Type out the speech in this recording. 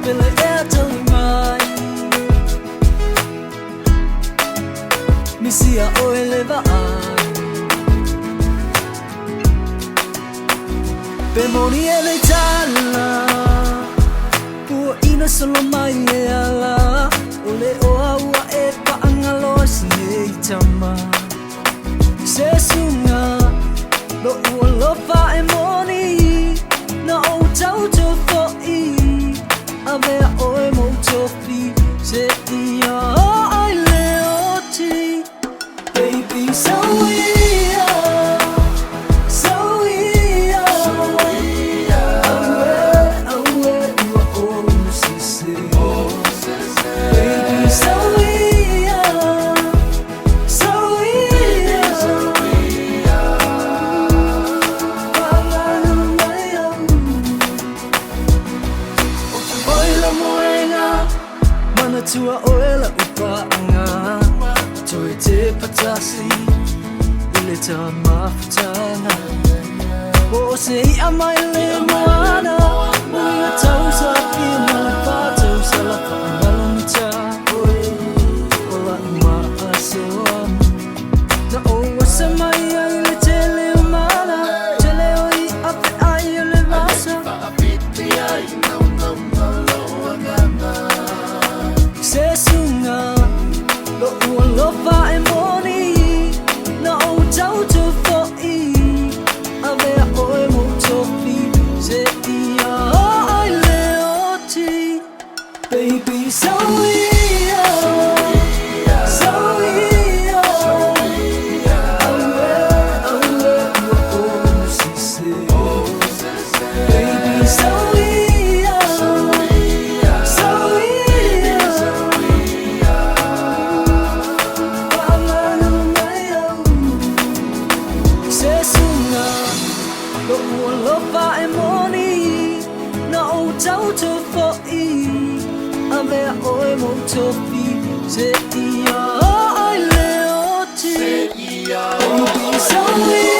Pela é tão mais Misia o eleva Pemoni ele tala Pua ina solo mai leala Ole oa ua e paangalo sine itama Sesunga Lo ua lofa e moni Na o tau to fo i Avea oe mo tofi Se ia o ai leo ti Baby so ia So ia Aue ua o sisi Baby so ia So ia Pangano mai au Oila moenga Mana tua oela upaanga Toi te patasi Ile ta mafutana O se I amai le moana Uia tau sa pia malapato Sa la whaangalonita Ola ima asoa Na o asa mai ai le te leo mana Te leo I ape ai o le vasa Sesunga Lo ua lofa e moni Na o tau to fo I Avea oe mo tofi Se ia o ai leo ti Baby so ia So ia Aue ua o sisi Baby so ia So ia Pangano mai au Sesunga Lo ua lofa e moni Na o tau to fo I Avea oe mo tofi Se ia o ai leo ti Baby so ia